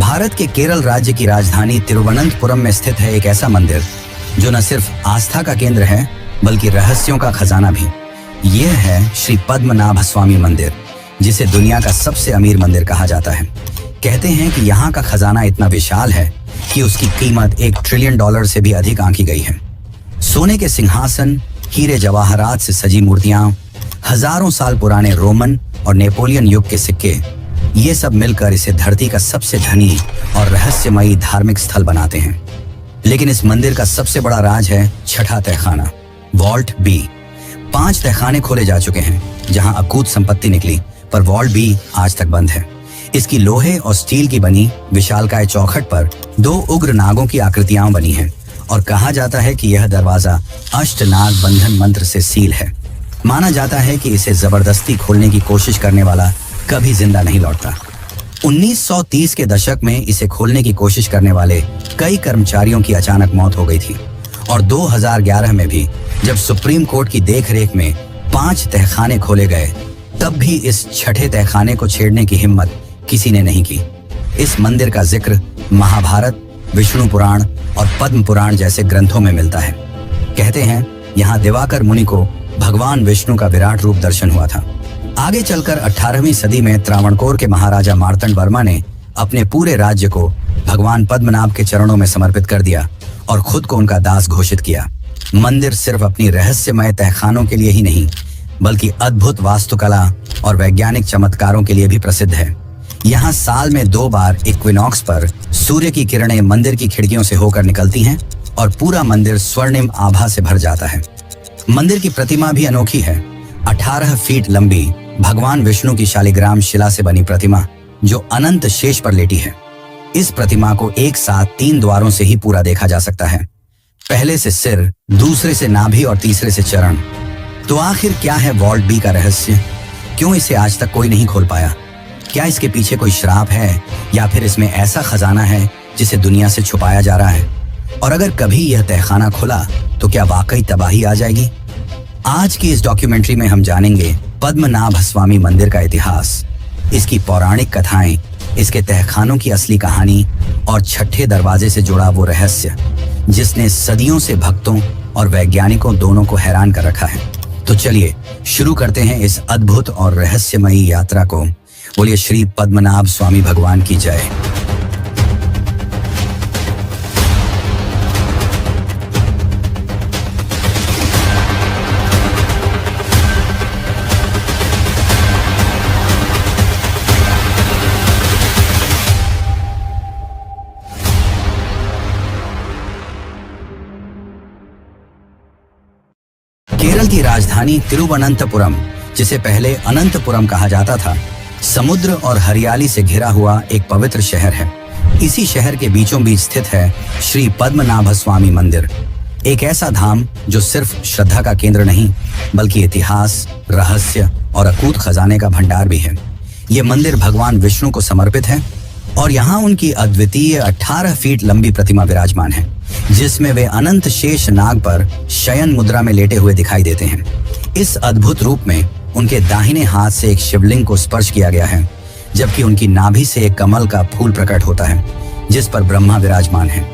भारत के केरल राज्य की राजधानी तिरुवनंतपुरम में स्थित है एक ऐसा मंदिर जो न सिर्फ आस्था का केंद्र है बल्कि रहस्यों का खजाना भी। यह है श्री पद्मनाभ स्वामी मंदिर, जिसे दुनिया का सबसे अमीर मंदिर कहा जाता है। कहते हैं कि यहाँ का खजाना इतना विशाल है कि उसकी कीमत $1 ट्रिलियन से भी अधिक आंकी गई है। सोने के सिंहासन, हीरे जवाहरात से सजी मूर्तियां, हजारों साल पुराने रोमन और नेपोलियन युग के सिक्के, ये सब मिलकर इसे धरती का सबसे धनी और रहस्यमयी धार्मिक स्थल बनाते हैं। लेकिन इस मंदिर का सबसे बड़ा राज है छठा तहखाना, वॉल्ट बी। 5 तहखाने खोले जा चुके हैं जहां अकूत संपत्ति निकली, पर वॉल्ट बी आज तक बंद है। इसकी लोहे और स्टील की बनी विशालकाय चौखट पर 2 उग्र नागों की आकृतियां बनी हैं और कहा जाता है कि यह दरवाजा अष्टनाग बंधन मंत्र से सील है। माना जाता है कि इसे जबरदस्ती खोलने की कोशिश करने वाला कभी जिंदा नहीं लौटता। 1930 के दशक में इसे खोलने की कोशिश करने वाले कई कर्मचारियों की अचानक मौत हो गई थी और 2011 में भी जब सुप्रीम कोर्ट की देखरेख में 5 तहखाने खोले गए, तब भी इस छठे तहखाने को छेड़ने की हिम्मत किसी ने नहीं की। इस मंदिर का जिक्र महाभारत, विष्णु पुराण और पद्म पुराण जैसे ग्रंथों में मिलता है। कहते हैं यहाँ दिवाकर मुनि को भगवान विष्णु का विराट रूप दर्शन हुआ था। आगे चलकर 18वीं सदी में त्रावणकोर के महाराजा मार्तंड वर्मा ने अपने पूरे राज्य को भगवान पद्मनाभ के चरणों में समर्पित कर दिया और खुद को उनका दास घोषित किया। मंदिर सिर्फ अपनी रहस्यमय तहखानों के लिए ही नहीं बल्कि अद्भुत वास्तुकला और वैज्ञानिक चमत्कारों के लिए भी प्रसिद्ध है। यहाँ साल में 2 बार इक्विनॉक्स पर सूर्य की किरणें मंदिर की खिड़कियों से होकर निकलती हैं और पूरा मंदिर स्वर्णिम आभा से भर जाता है। मंदिर की प्रतिमा भी अनोखी है। 18 फीट लंबी भगवान विष्णु की शालिग्राम शिला से बनी प्रतिमा जो अनंत शेष पर लेटी है। इस प्रतिमा को एक साथ 3 द्वारों से ही पूरा देखा जा सकता है। पहले से सिर, दूसरे से नाभि और तीसरे से चरण। तो आखिर क्या है वॉल्ट बी का रहस्य? क्यों इसे आज तक कोई नहीं खोल पाया? क्या इसके पीछे कोई श्राप है या फिर इसमें ऐसा खजाना है जिसे दुनिया से छुपाया जा रहा है? और अगर कभी यह तहखाना खुला तो क्या वाकई तबाही आ जाएगी? आज की इस डॉक्यूमेंट्री में हम जानेंगे पद्मनाभ स्वामी मंदिर का इतिहास, इसकी पौराणिक कथाएं, इसके तहखानों की असली कहानी और छठे दरवाजे से जुड़ा वो रहस्य जिसने सदियों से भक्तों और वैज्ञानिकों दोनों को हैरान कर रखा है। तो चलिए शुरू करते हैं इस अद्भुत और रहस्यमयी यात्रा को। बोलिए श्री पद्मनाभ स्वामी भगवान की जय। केरल की राजधानी तिरुवनंतपुरम, जिसे पहले अनंतपुरम कहा जाता था, समुद्र और हरियाली से घिरा हुआ एक पवित्र शहर है। इसी शहर के बीचों बीच स्थित है श्री पद्मनाभ स्वामी मंदिर, एक ऐसा धाम जो सिर्फ श्रद्धा का केंद्र नहीं बल्कि इतिहास, रहस्य और अकूत खजाने का भंडार भी है। ये मंदिर भगवान विष्णु को समर्पित है और यहाँ उनकी अद्वितीय 18 फीट लंबी प्रतिमा विराजमान है जिसमें वे अनंत शेष नाग पर शयन मुद्रा में लेटे हुए दिखाई देते हैं। इस अद्भुत रूप में उनके दाहिने हाथ से एक शिवलिंग को स्पर्श किया गया है, जबकि उनकी नाभि से एक कमल का फूल प्रकट होता है जिस पर ब्रह्मा विराजमान है।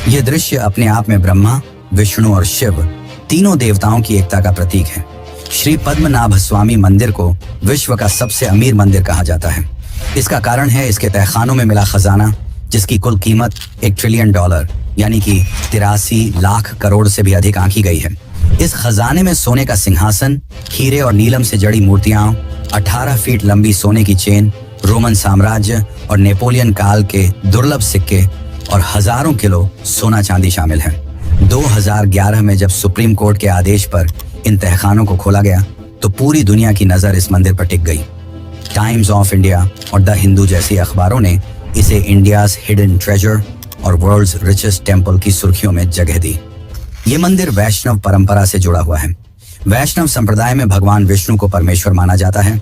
यह दृश्य अपने आप में ब्रह्मा, विष्णु और शिव तीनों देवताओं की एकता का प्रतीक है। श्री पद्मनाभ स्वामी मंदिर को विश्व का सबसे अमीर मंदिर कहा जाता है। इसका कारण है इसके तहखानों में मिला खजाना, जिसकी कुल कीमत $1 ट्रिलियन यानी कि 83 लाख करोड़ से भी अधिक आंकी गई है। इस खजाने में सोने का सिंहासन, हीरे और नीलम से जड़ी मूर्तियां, 18 फीट लंबी सोने की चेन, रोमन साम्राज्य और नेपोलियन काल के दुर्लभ सिक्के और हजारों किलो सोना चांदी शामिल है। 2011 में जब सुप्रीम कोर्ट के आदेश पर इन तहखानों को खोला गया तो पूरी दुनिया की नजर इस मंदिर पर टिक गई। टाइम्स ऑफ इंडिया और द हिंदू जैसी अखबारों ने इसे इंडियाज हिडन ट्रेजर और वर्ल्ड्स रिचेस्ट टेम्पल की सुर्खियों में जगह दी। ये मंदिर वैष्णव परंपरा से जुड़ा हुआ है। वैष्णव संप्रदाय में भगवान विष्णु को परमेश्वर माना जाता है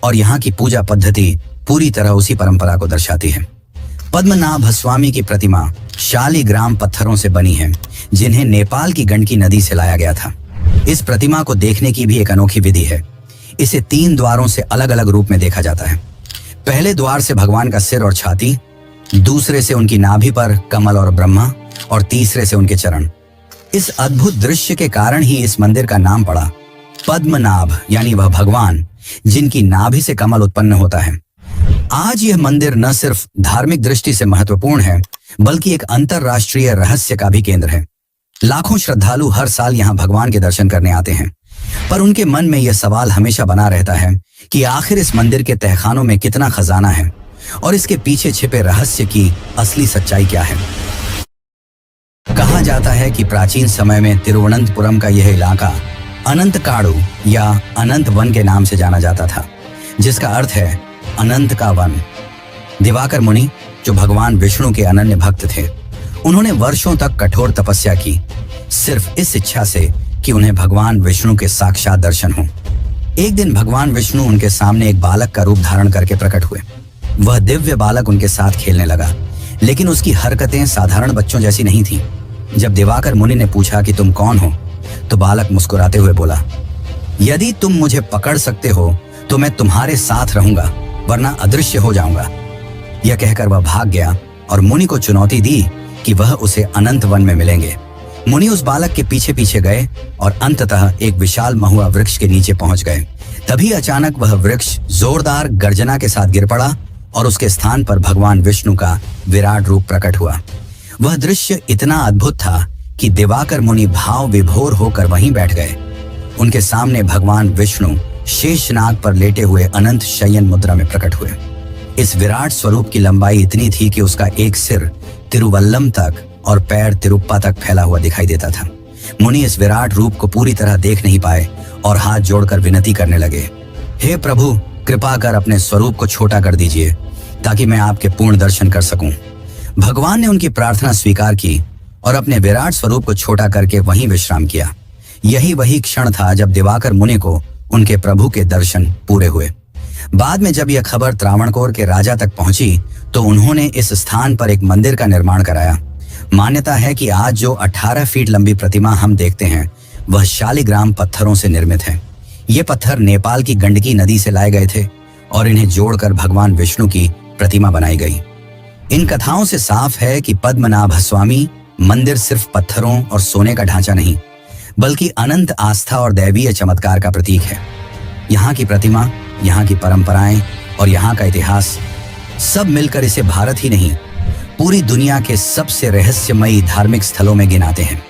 और यहाँ की पूजा पद्धति पूरी तरह उसी परंपरा को दर्शाती है। पद्मनाभ स्वामी की प्रतिमा शालिग्राम पत्थरों से बनी है जिन्हें नेपाल की गंडकी नदी से लाया गया था। इस प्रतिमा को देखने की भी एक अनोखी विधि है। इसे 3 द्वारों से अलग अलग रूप में देखा जाता है। पहले द्वार से भगवान का सिर और छाती, दूसरे से उनकी नाभि पर कमल और ब्रह्मा, और तीसरे से उनके चरण। इस अद्भुत दृश्य के कारण ही इस मंदिर का नाम पड़ा पद्मनाभ, यानी वह भगवान जिनकी नाभि से कमल उत्पन्न होता है। आज यह मंदिर न सिर्फ धार्मिक दृष्टि से महत्वपूर्ण है, बल्कि एक अंतरराष्ट्रीय रहस्य का भी केंद्र है। लाखों श्रद्धालु हर साल यहाँ भगवान के दर्शन करने आते हैं, पर उनके मन में यह सवाल हमेशा बना रहता है कि आखिर इस मंदिर के तहखानों में कितना खजाना है और इसके पीछे छिपे रहस्य की असली सच्चाई क्या है। कहा जाता है कि प्राचीन समय में तिरुवनंतपुरम का यह इलाका अनंत काड़ू या अनंत वन के नाम से जाना जाता था, जिसका अर्थ है अनंत का वन। दिवाकर मुनि, जो भगवान विष्णु के अनन्य भक्त थे, उन्होंने वर्षों तक कठोर तपस्या की, सिर्फ इस इच्छा से कि उन्हें भगवान विष्णु के साक्षात दर्शन हों। एक दिन भगवान विष्णु उनके सामने एक बालक का रूप धारण करके प्रकट हुए। वह दिव्य बालक उनके साथ खेलने लगा, लेकिन उसकी हरकतें साधारण बच्चों जैसी नहीं थी। जब दिवाकर मुनि ने पूछा कि तुम कौन हो, तो बालक मुस्कुराते हुए बोला, यदि तुम मुझे पकड़ सकते हो तो मैं तुम्हारे साथ रहूंगा, वरना अदृश्य हो जाऊंगा। यह कहकर वह भाग गया और मुनि को चुनौती दी कि वह उसे अनंत वन में मिलेंगे। मुनि उस बालक के पीछे पीछे गए और अंततः एक विशाल महुआ वृक्ष के नीचे पहुंच गए। तभी अचानक वह वृक्ष जोरदार गर्जना के साथ गिर पड़ा और उसके स्थान पर भगवान विष्णु का विराट रूप प्रकट हुआ। वह दृश्य इतना अद्भुत था कि दिवाकर मुनि भाव विभोर होकर वहीं बैठ गए। उनके सामने भगवान विष्णु शेषनाग पर लेटे हुए अनंत शयन मुद्रा में प्रकट हुए। इस विराट स्वरूप की लंबाई इतनी थी कि उसका एक सिर तिरुवल्लम तक और पैर तिरुप्पा तक फैला हुआ दिखाई देता था। मुनि इस विराट रूप को पूरी तरह देख नहीं पाए और हाथ जोड़कर विनती करने लगे, हे प्रभु, कृपा कर अपने स्वरूप को छोटा कर दीजिए ताकि मैं आपके पूर्ण दर्शन कर सकूं। भगवान ने उनकी प्रार्थना स्वीकार की और अपने विराट स्वरूप को छोटा करके वहीं विश्राम किया। यही वही क्षण था जब दिवाकर मुनि को उनके प्रभु के दर्शन पूरे हुए। बाद में जब यह खबर त्रावणकोर के राजा तक पहुंची तो उन्होंने इस स्थान पर एक मंदिर का निर्माण कराया। मान्यता है कि आज जो 18 फीट लंबी प्रतिमा हम देखते हैं वह शालिग्राम पत्थरों से निर्मित है। ये पत्थर नेपाल की गंडकी नदी से लाए गए थे और इन्हें जोड़कर भगवान विष्णु की प्रतिमा बनाई गई। इन कथाओं से साफ है कि पद्मनाभ स्वामी मंदिर सिर्फ पत्थरों और सोने का ढांचा नहीं, बल्कि अनंत आस्था और दैवीय चमत्कार का प्रतीक है। यहाँ की प्रतिमा, यहाँ की परंपराएं और यहाँ का इतिहास सब मिलकर इसे भारत ही नहीं, पूरी दुनिया के सबसे रहस्यमयी धार्मिक स्थलों में गिनाते हैं।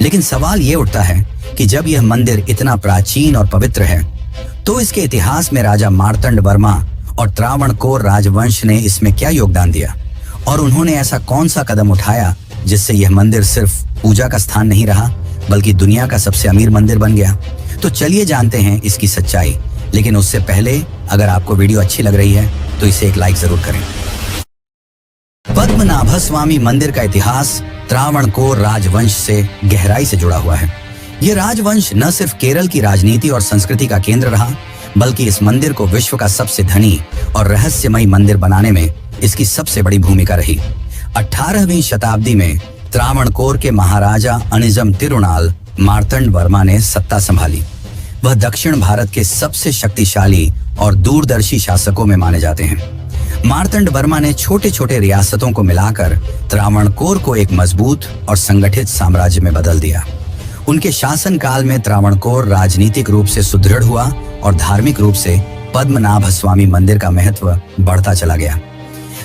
लेकिन सवाल ये उठता है कि जब यह मंदिर इतना प्राचीन और पवित्र है, तो इसके इतिहास में राजा मार्तंड वर्मा और त्रावणकोर राजवंश ने इसमें क्या योगदान दिया, और उन्होंने ऐसा कौन सा कदम उठाया जिससे यह मंदिर सिर्फ पूजा का स्थान नहीं रहा, बल्कि दुनिया का सबसे अमीर मंदिर बन गया। तो चलिए जानते हैं इसकी सच्चाई। लेकिन उससे पहले अगर आपको वीडियो अच्छी लग रही है तो इसे एक लाइक जरूर करें। पद्मनाभ स्वामी मंदिर का इतिहास त्रावणकोर राजवंश से गहराई से जुड़ा हुआ है। यह राजवंश न सिर्फ केरल की राजनीति और संस्कृति का केंद्र रहा, बल्कि इस मंदिर को विश्व का सबसे धनी और रहस्यमयी मंदिर बनाने में इसकी सबसे बड़ी भूमिका रही। 18वीं शताब्दी में त्रावणकोर के महाराजा अनिजम तिरुनाल मार्तंड वर्मा ने सत्ता संभाली। वह दक्षिण भारत के सबसे शक्तिशाली और दूरदर्शी शासकों में माने जाते हैं। मार्तंड वर्मा ने छोटे छोटे रियासतों को मिलाकर त्रावणकोर को एक मजबूत और संगठित साम्राज्य में बदल दिया। उनके शासनकाल में त्रावणकोर राजनीतिक रूप से सुदृढ़ हुआ और धार्मिक रूप से पद्मनाभ स्वामी मंदिर का महत्व बढ़ता चला गया।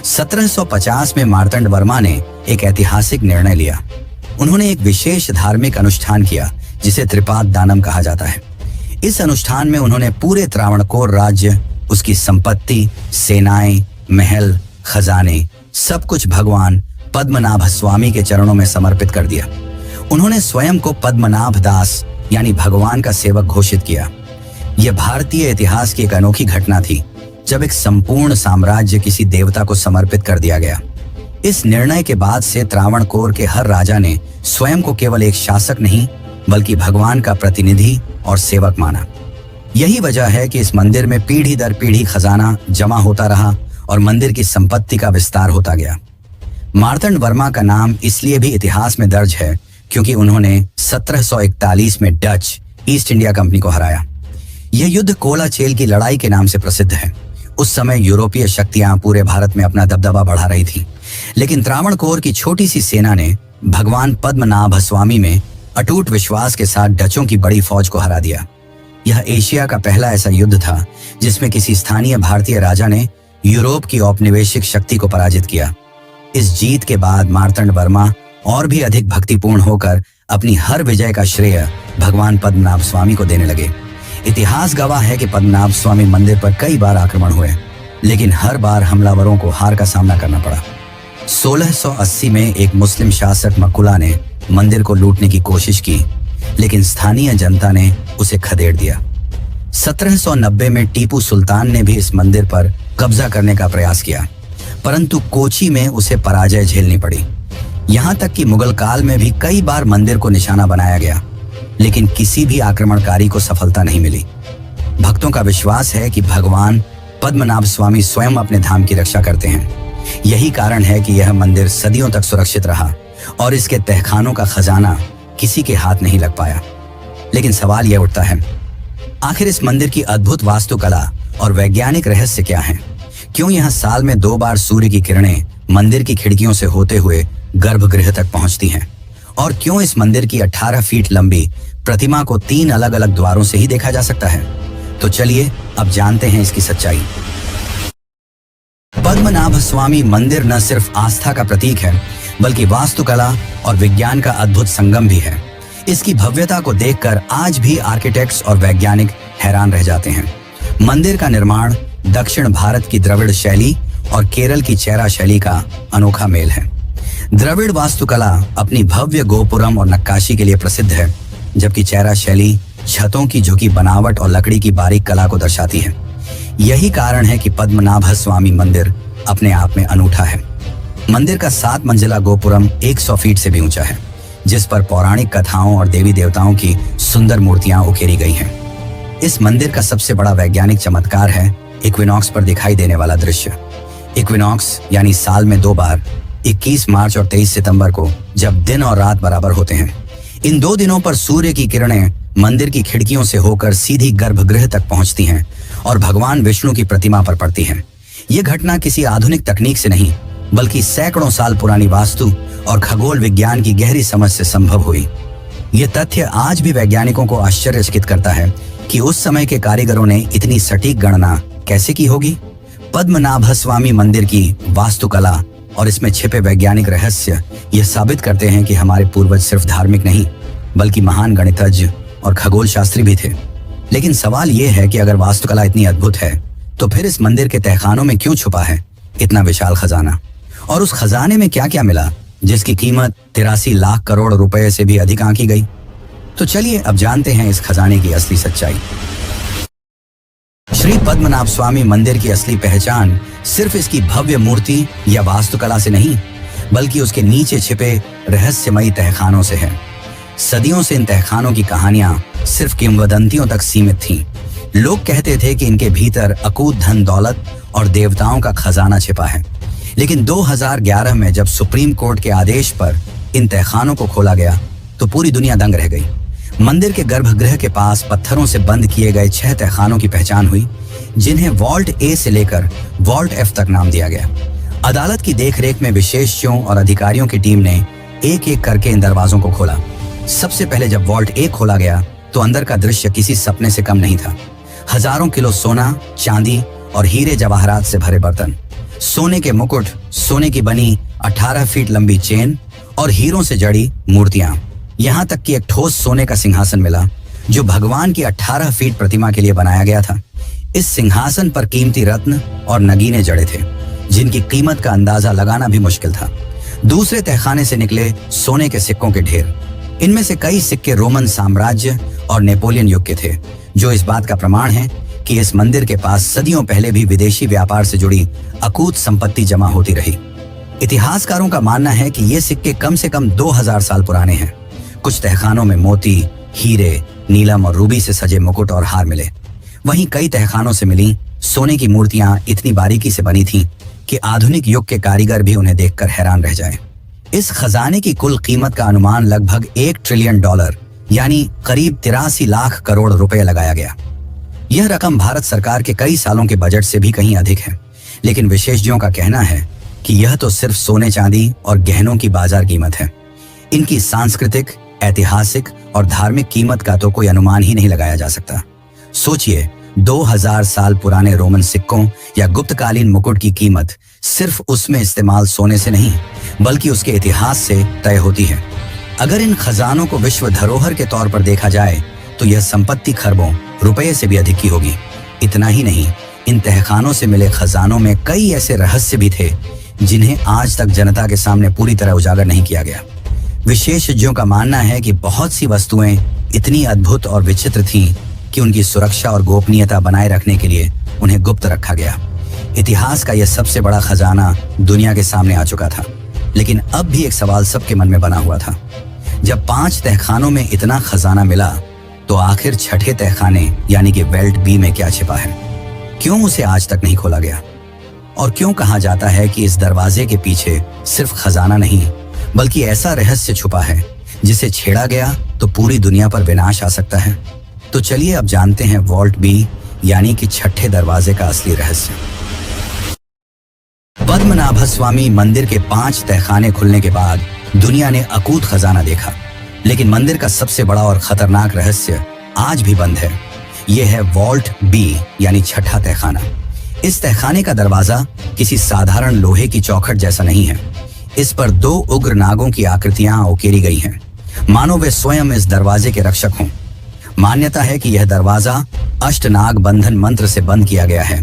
1750 में मार्तंड वर्मा ने एक ऐतिहासिक निर्णय लिया। उन्होंने एक विशेष धार्मिक अनुष्ठान किया जिसे त्रिपाद दानम कहा जाता है। इस अनुष्ठान में उन्होंने पूरे त्रावणकोर राज्य, उसकी संपत्ति, सेनाएं, महल, खजाने, सब कुछ भगवान पद्मनाभ स्वामी के चरणों में समर्पित कर दिया। उन्होंने स्वयं को पद्मनाभ दास यानी भगवान का सेवक घोषित किया। यह भारतीय इतिहास की एक अनोखी घटना थी जब एक संपूर्ण साम्राज्य किसी देवता को समर्पित कर दिया गया। इस निर्णय के बाद से त्रावणकोर के हर राजा ने स्वयं को केवल एक शासक नहीं, बल्कि भगवान का प्रतिनिधि और सेवक माना। यही वजह है कि इस मंदिर में पीढ़ी दर पीढ़ी खजाना जमा होता रहा और मंदिर की संपत्ति का विस्तार होता गया। मार्तंड वर्मा का नाम इसलिए भी इतिहास में दर्ज है क्योंकि उन्होंने 1741 में डच ईस्ट इंडिया कंपनी को हराया। यह युद्ध कोलाचेल की लड़ाई के नाम से प्रसिद्ध है। उस समय यूरोपीय शक्तियां पूरे भारत में अपना दबदबा बढ़ा रही थी, लेकिन त्रावणकोर की छोटी सी सेना ने भगवान पद्मनाभ स्वामी में अटूट विश्वास के साथ डचों की बड़ी फौज को हरा दिया। यह एशिया का पहला ऐसा युद्ध था जिसमें किसी स्थानीय भारतीय राजा ने यूरोप की औपनिवेशिक शक्ति को पराजित किया। इस जीत के बाद मार्तंड वर्मा और भी अधिक भक्तिपूर्ण होकर अपनी हर विजय का श्रेय भगवान पद्मनाभ स्वामी को देने लगे। इतिहास गवाह है कि पद्मनाभ स्वामी मंदिर पर कई बार आक्रमण हुए, लेकिन हर बार हमलावरों को हार का सामना करना पड़ा। 1680 में एक मुस्लिम शासक मकुला ने मंदिर को लूटने की कोशिश की, लेकिन स्थानीय जनता ने उसे खदेड़ दिया। 1790 में टीपू सुल्तान ने भी इस मंदिर पर कब्जा करने का प्रयास किया, परंतु कोची में उसे पराजय झेलनी पड़ी। यहाँ तक कि मुगल काल में भी कई बार मंदिर को निशाना बनाया गया, लेकिन किसी भी आक्रमणकारी को सफलता नहीं मिली। भक्तों का विश्वास है कि भगवान पद्मनाभ स्वामी स्वयं अपने धाम की रक्षा करते हैं। यही कारण है कि यह मंदिर सदियों तक सुरक्षित रहा और इसके तहखानों का खजाना किसी के हाथ नहीं लग पाया। लेकिन सवाल यह उठता है, आखिर इस मंदिर की अद्भुत वास्तुकला और वैज्ञानिक रहस्य क्या है? क्यों यहाँ साल में 2 बार सूर्य की किरणें मंदिर की खिड़कियों से होते हुए गर्भगृह तक पहुंचती हैं? और क्यों इस मंदिर की 18 फीट लंबी प्रतिमा को 3 अलग अलग द्वारों से ही देखा जा सकता है? तो चलिए अब जानते हैं इसकी सच्चाई। पद्मनाभ स्वामी मंदिर न सिर्फ आस्था का प्रतीक है, बल्कि वास्तुकला और विज्ञान का अद्भुत संगम भी है। इसकी भव्यता को देखकर आज भी आर्किटेक्ट्स और वैज्ञानिक हैरान रह जाते हैं। मंदिर का निर्माण दक्षिण भारत की द्रविड़ शैली और केरल की चेरा शैली का अनोखा मेल है। द्रविड़ वास्तुकला अपनी भव्य गोपुरम और नक्काशी के लिए प्रसिद्ध है, जबकि चेरा शैली छतों की झुकी बनावट और लकड़ी की बारीक कला को दर्शाती है। यही कारण है कि पद्मनाभ स्वामी मंदिर अपने आप में अनूठा है। मंदिर का 7 मंजिला गोपुरम 100 फीट से भी ऊंचा है, जिस पर पौराणिक कथाओं और देवी देवताओं की सुंदर मूर्तियां उकेरी गई हैं। इस मंदिर का सबसे बड़ा वैज्ञानिक चमत्कार है इक्विनॉक्स पर दिखाई देने वाला दृश्य। इक्विनॉक्स यानी साल में 2 बार 21 मार्च और 23 सितंबर को, जब दिन और रात बराबर होते हैं। इन 2 दिनों पर सूर्य की किरणें मंदिर की खिड़कियों से होकर सीधी गर्भगृह तक पहुंचती हैं और भगवान विष्णु की प्रतिमा पर पड़ती हैं। ये घटना किसी आधुनिक तकनीक से नहीं, बल्कि सैकड़ों साल पुरानी वास्तु और खगोल विज्ञान की गहरी समझ से संभव हुई। ये तथ्य आज भी वैज्ञानिकों को आश्चर्यचकित करता है कि उस समय के कारीगरों ने इतनी सटीक गणना कैसे की होगी। पद्मनाभ स्वामी मंदिर की वास्तुकला और इसमें छिपे वैज्ञानिक रहस्य यह साबित करते हैं कि हमारे पूर्वज सिर्फ धार्मिक नहीं, बल्कि महान गणितज्ञ और खगोल शास्त्री भी थे। लेकिन सवाल यह है कि अगर वास्तुकला इतनी अद्भुत है, तो फिर इस मंदिर के तहखानों में क्यों छुपा है इतना विशाल खजाना? और उस खजाने में क्या क्या मिला जिसकी कीमत 83 लाख करोड़ रुपए से भी अधिक आंकी गई? तो चलिए अब जानते हैं इस खजाने की असली सच्चाई। श्री पद्मनाभ स्वामी मंदिर की असली पहचान सिर्फ इसकी भव्य मूर्ति या वास्तुकला से नहीं, बल्कि उसके नीचे छिपे रहस्यमयी तहखानों से है। सदियों से इन तहखानों की कहानियां सिर्फ किंवदंतियों तक सीमित थीं। लोग कहते थे कि इनके भीतर अकूत धन दौलत और देवताओं का खजाना छिपा है। लेकिन 2011 में जब सुप्रीम कोर्ट के आदेश पर इन तहखानों को खोला गया, तो पूरी दुनिया दंग रह गई। मंदिर के गर्भगृह के पास पत्थरों से बंद किए गए 6 तहखानों की पहचान हुई, जिन्हें वॉल्ट ए से लेकर वॉल्ट एफ तक नाम दिया गया। अदालत की देखरेख में विशेषज्ञों और अधिकारियों की टीम ने एक एक करके इन दरवाजों को खोला। सबसे पहले जब वॉल्ट ए खोला गया, तो अंदर का दृश्य किसी सपने से कम नहीं था। हजारों किलो सोना, चांदी और हीरे जवाहरात से भरे बर्तन, सोने के मुकुट, सोने की बनी 18 फीट लंबी चेन और हीरों से जड़ी मूर्तियां। यहाँ तक कि एक ठोस सोने का सिंहासन मिला, जो भगवान की 18 फीट प्रतिमा के लिए बनाया गया था। इस सिंहासन पर कीमती रत्न और नगीने जड़े थे, जिनकी कीमत का अंदाजा लगाना भी मुश्किल था। दूसरे तहखाने से निकले सोने के सिक्कों के ढेर। इनमें से कई सिक्के रोमन साम्राज्य और नेपोलियन युग के थे, जो इस बात का प्रमाण है कि इस मंदिर के पास सदियों पहले भी विदेशी व्यापार से जुड़ी अकूत संपत्ति जमा होती रही। इतिहासकारों का मानना है कि ये सिक्के कम से कम 2000 साल पुराने हैं। कुछ तहखानों में मोती, हीरे, नीलम और रूबी से सजे मुकुट और हार मिले। वहीं कई तहखानों से मिली सोने की मूर्तियां इतनी बारीकी से बनी थीं कि आधुनिक युग के कारीगर भी उन्हें देखकर हैरान रह जाएं। इस खजाने की कुल कीमत का अनुमान लगभग $1 ट्रिलियन यानी करीब 83 लाख करोड़ रुपए लगाया गया। यह रकम भारत सरकार के कई सालों के बजट से भी कहीं अधिक है। लेकिन विशेषज्ञों का कहना है कि यह तो सिर्फ सोने चांदी और गहनों की बाजार कीमत है। इनकी सांस्कृतिक, ऐतिहासिक और धार्मिक कीमत का तो कोई अनुमान ही नहीं लगाया जा सकता। सोचिए, 2000 साल पुराने रोमन सिक्कों या गुप्तकालीन मुकुट की कीमत सिर्फ उसमें इस्तेमाल सोने से नहीं बल्कि उसके इतिहास से तय होती है। अगर इन खजानों को विश्व धरोहर के तौर पर देखा जाए तो यह संपत्ति खरबों रुपए से भी अधिक की होगी। इतना ही नहीं, इन तहखानों से मिले खजानों में कई ऐसे रहस्य भी थे जिन्हें आज तक जनता के सामने पूरी तरह उजागर नहीं किया गया। विशेषज्ञों का मानना है कि बहुत सी वस्तुएं इतनी अद्भुत और विचित्र थीं कि उनकी सुरक्षा और गोपनीयता बनाए रखने के लिए उन्हें गुप्त रखा गया। इतिहास का यह सबसे बड़ा खजाना दुनिया के सामने आ चुका था, लेकिन अब भी एक सवाल सबके मन में बना हुआ था। जब 5 तहखानों में इतना खजाना मिला तो आखिर छठे तहखाने यानी कि वेल्ट बी में क्या छिपा है? क्यों उसे आज तक नहीं खोला गया? और क्यों कहा जाता है कि इस दरवाजे के पीछे सिर्फ खजाना नहीं बल्कि ऐसा रहस्य छुपा है जिसे छेड़ा गया तो पूरी दुनिया पर विनाश आ सकता है? तो चलिए अब जानते हैं वॉल्ट बी यानी कि छठे दरवाजे का असली रहस्य। पद्मनाभ स्वामी मंदिर के 5 तहखाने खुलने के बाद दुनिया ने अकूत खजाना देखा, लेकिन मंदिर का सबसे बड़ा और खतरनाक रहस्य आज भी बंद है। यह है वॉल्ट बी यानी छठा तहखाना। इस तहखाने का दरवाजा किसी साधारण लोहे की चौखट जैसा नहीं है। इस पर 2 उग्र नागों की आकृतियां उकेरी गई हैं, मानो वे स्वयं इस दरवाजे के रक्षक हों। मान्यता है कि यह दरवाजा अष्टनाग बंधन मंत्र से बंद किया गया है।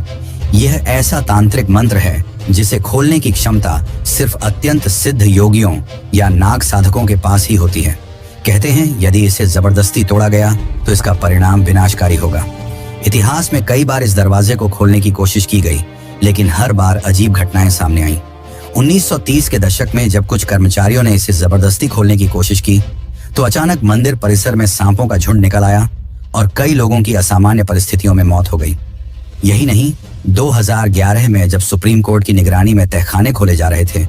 यह ऐसा तांत्रिक मंत्र है जिसे खोलने की क्षमता सिर्फ अत्यंत सिद्ध योगियों या नाग साधकों के पास ही होती है। कहते हैं यदि इसे जबरदस्ती तोड़ा गया तो इसका परिणाम विनाशकारी होगा। इतिहास में कई बार इस दरवाजे को खोलने की कोशिश की गई, लेकिन हर बार अजीब घटनाएं सामने आईं। 1930 के दशक में जब कुछ कर्मचारियों ने इसे जबरदस्ती खोलने की कोशिश की तो अचानक मंदिर परिसर में सांपों का झुंड निकल आया और कई लोगों की असामान्य परिस्थितियों में मौत हो गई। यही नहीं, 2011 में जब सुप्रीम कोर्ट की निगरानी में तहखाने खोले जा रहे थे,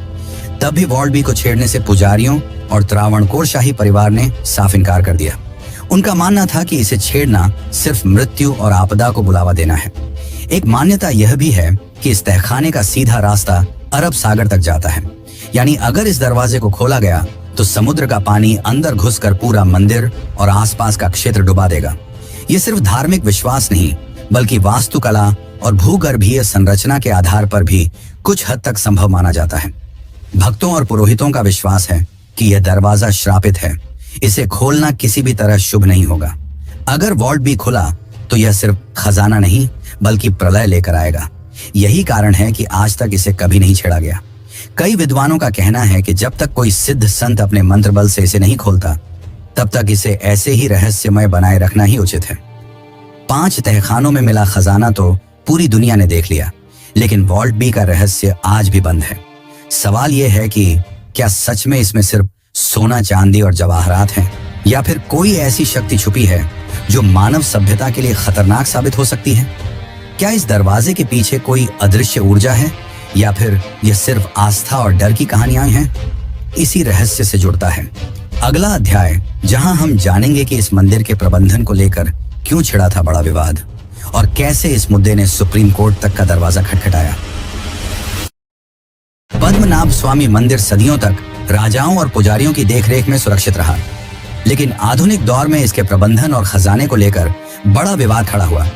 तब भी वॉल्ट बी को छेड़ने से पुजारियों और त्रावणकोर शाही परिवार ने साफ इनकार कर दिया। उनका मानना था कि इसे छेड़ना सिर्फ मृत्यु और आपदा को बुलावा देना है। एक मान्यता यह भी है कि इस तहखाने का सीधा रास्ता अरब सागर तक जाता है, यानी अगर इस दरवाजे को खोला गया तो समुद्र का पानी अंदर घुसकर पूरा मंदिर और आसपास का क्षेत्र डुबा देगा। ये सिर्फ धार्मिक विश्वास नहीं बल्कि वास्तुकला और भूगर्भीय संरचना के आधार पर भी कुछ हद तक संभव माना जाता है। भक्तों और पुरोहितों का विश्वास है कि यह दरवाजा श्रापित है, इसे खोलना किसी भी तरह शुभ नहीं होगा। अगर वॉल्ट बी खुला तो यह सिर्फ खजाना नहीं बल्कि प्रलय लेकर आएगा। यही कारण है कि आज तक इसे कभी नहीं छेड़ा गया। कई विद्वानों का कहना है कि जब तक कोई सिद्ध संत अपने मंत्र बल से इसे नहीं खोलता, तब तक इसे ऐसे ही रहस्यमय बनाए रखना ही उचित है। 5 तहखानों में मिला खजाना तो पूरी दुनिया ने देख लिया, लेकिन वॉल्ट बी का रहस्य आज भी बंद है। सवाल यह है कि क्या सच में इसमें सिर्फ सोना, चांदी और जवाहरात हैं, या फिर कोई ऐसी शक्ति छुपी है जो मानव सभ्यता के लिए खतरनाक साबित हो सकती है? क्या इस दरवाजे के पीछे कोई अदृश्य ऊर्जा है, या फिर यह सिर्फ आस्था और डर की कहानियां हैं? इसी रहस्य से जुड़ता है अगला अध्याय, जहां हम जानेंगे कि इस मंदिर के प्रबंधन को लेकर क्यों छिड़ा था बड़ा विवाद और कैसे इस मुद्दे ने सुप्रीम कोर्ट तक का दरवाजा खटखटाया। पद्मनाभ स्वामी मंदिर सदियों तक राजाओं और पुजारियों की देखरेख में सुरक्षित रहा, लेकिन आधुनिक दौर में इसके प्रबंधन और खजाने को लेकर बड़ा विवाद खड़ा हुआ,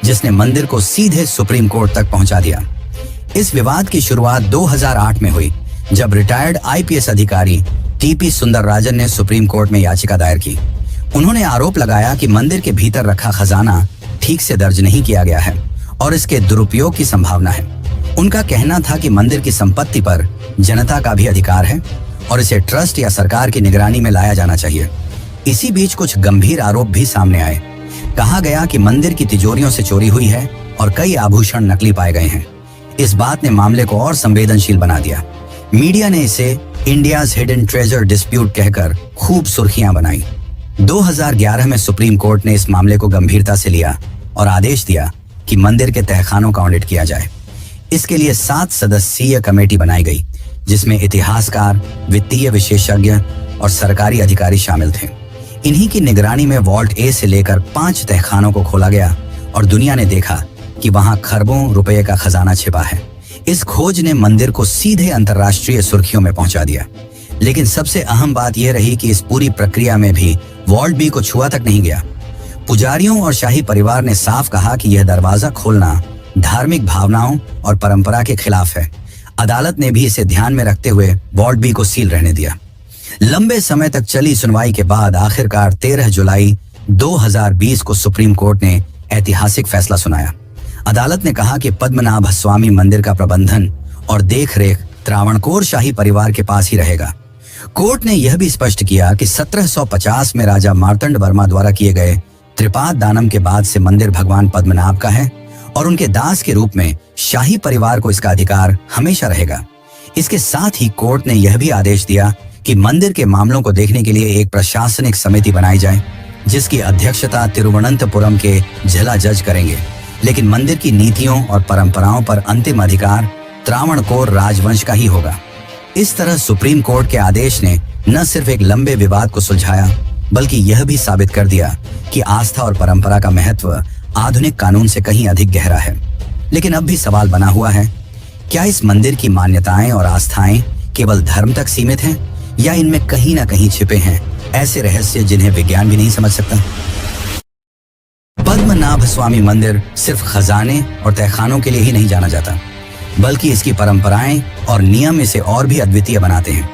जिसने मंदिर को सीधे सुप्रीम कोर्ट तक पहुंचा दिया। इस विवाद की शुरुआत 2008 में हुई, जब रिटायर्ड आईपीएस अधिकारी टीपी सुंदरराजन ने सुप्रीम कोर्ट में याचिका दायर की। उन्होंने आरोप लगाया कि मंदिर के भीतर रखा खजाना ठीक से दर्ज नहीं किया गया है और इसके दुरुपयोग की संभावना है। उनका कहना था कि मंदिर की संपत्ति पर जनता का भी अधिकार है और इसे ट्रस्ट या सरकार की निगरानी में लाया जाना चाहिए। इसी बीच कुछ गंभीर आरोप भी सामने आए। कहा गया कि मंदिर की तिजोरियों से चोरी हुई है और कई आभूषण नकली पाए गए हैं। इस बात ने मामले को और संवेदनशील बना दिया। मीडिया ने इसे इंडियाज हिडन ट्रेजर डिस्प्यूट कहकर खूब सुर्खियां बनाई। 2011 में सुप्रीम कोर्ट ने इस मामले को गंभीरता से लिया और आदेश दिया कि मंदिर के तहखानों का ऑडिट किया जाए। इसके लिए 7 सदस्यीय कमेटी बनाई गई, जिसमें इतिहासकार, वित्तीय विशेषज्ञ और सरकारी अधिकारी शामिल थे। इन्हीं की निगरानी में वॉल्ट ए से लेकर 5 तहखानों को खोला गया और दुनिया ने देखा कि वहां खरबों रुपए का खजाना छिपा है। इस खोज ने मंदिर को सीधे अंतर्राष्ट्रीय सुर्खियों में पहुंचा दिया। लेकिन सबसे अहम बात यह रही कि इस पूरी प्रक्रिया में भी वॉल्ट बी को छुआ तक नहीं गया। पुजारियों और शाही परिवार ने साफ कहा कि यह दरवाजा खोलना धार्मिक भावनाओं और परंपरा के खिलाफ है। अदालत ने भी इसे ध्यान में रखते हुए वॉल्ट बी को सील रहने दिया। लंबे समय तक चली सुनवाई के बाद आखिरकार 13 जुलाई 2020 को सुप्रीम कोर्ट ने ऐतिहासिक फैसला सुनाया। अदालत ने कहा कि पद्मनाभ स्वामी मंदिर का प्रबंधन और देखरेख त्रावणकोर शाही परिवार के पास ही रहेगा। कोर्ट ने यह भी स्पष्ट किया कि 1750 में राजा मार्तंड वर्मा द्वारा किए गए त्रिपाद दानम के बाद से मंदिर भगवान पद्मनाभ का है और उनके दास के रूप में शाही परिवार को इसका अधिकार हमेशा रहेगा। इसके साथ ही कोर्ट ने यह भी आदेश दिया कि मंदिर के मामलों को देखने के लिए एक प्रशासनिक समिति बनाई जाए, जिसकी अध्यक्षता तिरुवनंतपुरम के झला जज करेंगे। लेकिन मंदिर की नीतियों और परंपराओं पर अंतिम अधिकार त्रावणकोर राजवंश का ही होगा। इस तरह सुप्रीम कोर्ट के आदेश ने न सिर्फ एक लंबे विवाद को सुलझाया, बल्कि यह भी साबित कर दिया कि आस्था और परंपरा का महत्व आधुनिक कानून से कहीं अधिक गहरा है। लेकिन अब भी सवाल बना हुआ है, क्या इस मंदिर की मान्यताएं और आस्थाएं केवल धर्म तक सीमित हैं, या इनमें कहीं ना कहीं छिपे हैं ऐसे रहस्य जिन्हें विज्ञान भी नहीं समझ सकता। पद्मनाभ स्वामी मंदिर सिर्फ खजाने और तहखानों के लिए ही नहीं जाना जाता, बल्कि इसकी परंपराएं और नियम इसे और भी अद्वितीय बनाते हैं।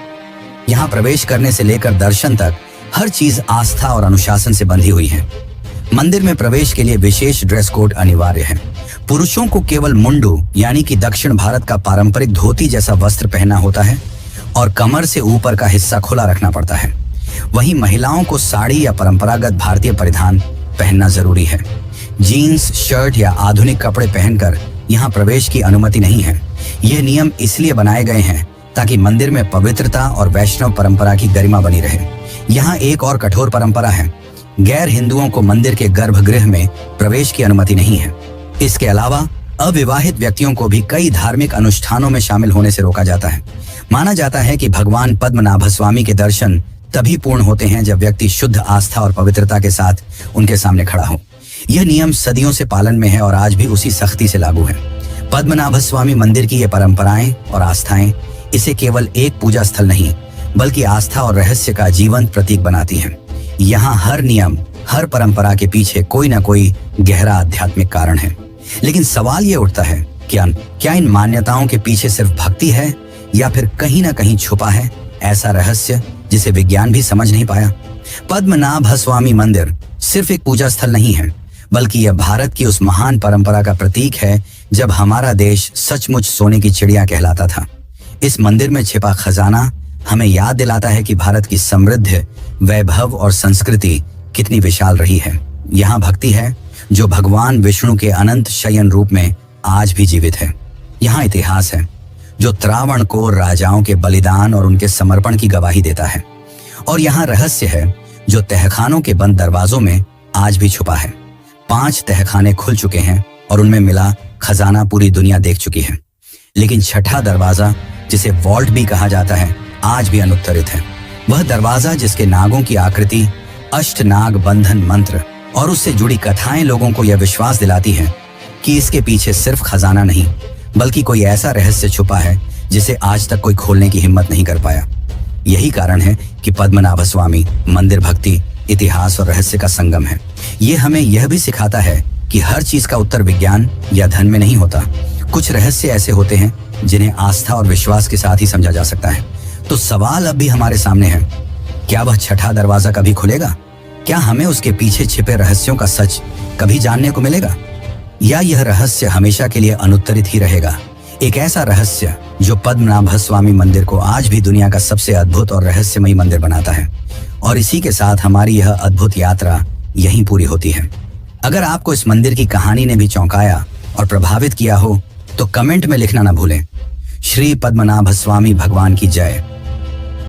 यहाँ प्रवेश करने से लेकर दर्शन तक हर चीज आस्था और अनुशासन से बंधी हुई है। मंदिर में प्रवेश के लिए विशेष ड्रेस कोड अनिवार्य है। पुरुषों को केवल मुंडू यानी कि दक्षिण भारत का पारंपरिक धोती जैसा वस्त्र पहनना होता है और कमर से ऊपर का हिस्सा खुला रखना पड़ता है। वहीं महिलाओं को साड़ी या परंपरागत भारतीय परिधान पहनना जरूरी है। जीन्स, शर्ट या आधुनिक कपड़े पहनकर यहाँ प्रवेश की अनुमति नहीं है। ये नियम इसलिए बनाए गए हैं ताकि मंदिर में पवित्रता और वैष्णव परंपरा की गरिमा बनी रहे। यहाँ एक और कठोर परंपरा है, गैर हिंदुओं को मंदिर के गर्भगृह में प्रवेश की अनुमति नहीं है। इसके अलावा अविवाहित व्यक्तियों को भी कई धार्मिक अनुष्ठानों में शामिल होने से रोका जाता है। माना जाता है कि भगवान पद्मनाभ स्वामी के दर्शन तभी पूर्ण होते हैं जब व्यक्ति शुद्ध आस्था और पवित्रता के साथ उनके सामने खड़ा हो। यह नियम सदियों से पालन में है और आज भी उसी सख्ती से लागू है। पद्मनाभ स्वामी मंदिर की ये परंपराएं और आस्थाएं इसे केवल एक पूजा स्थल नहीं, बल्कि आस्था और रहस्य का जीवंत प्रतीक बनाती हैं। यहाँ हर नियम, हर परंपरा के पीछे कोई ना कोई गहरा आध्यात्मिक कारण है। लेकिन सवाल ये उठता है, क्या इन मान्यताओं के पीछे सिर्फ भक्ति है, या फिर कहीं ना कहीं छुपा है ऐसा रहस्य जिसे विज्ञान भी समझ नहीं पाया? पद्मनाभ स्वामी मंदिर सिर्फ एक पूजा स्थल नहीं है, बल्कि यह भारत की उस महान परंपरा का प्रतीक है जब हमारा देश सचमुच सोने की चिड़िया कहलाता था। इस मंदिर में छिपा खजाना हमें याद दिलाता है कि भारत की समृद्ध वैभव और संस्कृति कितनी विशाल रही है। यहाँ भक्ति है जो भगवान विष्णु के अनंत शयन रूप में आज भी जीवित है। यहाँ इतिहास है जो त्रावणकोर राजाओं के बलिदान और उनके समर्पण की गवाही देता है। और यहाँ रहस्य है जो तहखानों के बंद दरवाजों में आज भी छुपा है। 5 तहखाने खुल चुके हैं और उनमें मिला खजाना पूरी दुनिया देख चुकी है। लेकिन छठा दरवाजा, जिसे वॉल्ट भी कहा जाता है, आज भी अनुत्तरित है। वह दरवाजा जिसके नागों की आकृति, अष्टनाग बंधन मंत्र और उससे जुड़ी कथाएं लोगों को यह विश्वास दिलाती हैं कि इसके पीछे सिर्फ खजाना नहीं, बल्कि कोई ऐसा रहस्य छुपा है जिसे आज तक कोई खोलने की हिम्मत नहीं कर पाया। यही कारण है कि पद्मनाभ स्वामी मंदिर भक्ति, इतिहास और रहस्य का संगम है। ये हमें यह भी सिखाता है कि हर चीज का उत्तर विज्ञान या धन में नहीं होता। कुछ रहस्य ऐसे होते हैं जिन्हें आस्था और विश्वास के साथ ही समझा जा सकता है। तो सवाल अब भी हमारे सामने है, क्या वह छठा दरवाजा कभी खुलेगा? क्या हमें उसके पीछे छिपे रहस्यों का सच कभी जानने को मिलेगा, या यह रहस्य हमेशा के लिए अनुत्तरित ही रहेगा? एक ऐसा रहस्य जो पद्मनाभ स्वामी मंदिर को आज भी दुनिया का सबसे अद्भुत और रहस्यमयी मंदिर बनाता है। और इसी के साथ हमारी यह अद्भुत यात्रा यहीं पूरी होती है। अगर आपको इस मंदिर की कहानी ने भी चौंकाया और प्रभावित किया हो तो कमेंट में लिखना ना भूलें। श्री पद्मनाभ स्वामी भगवान की जय।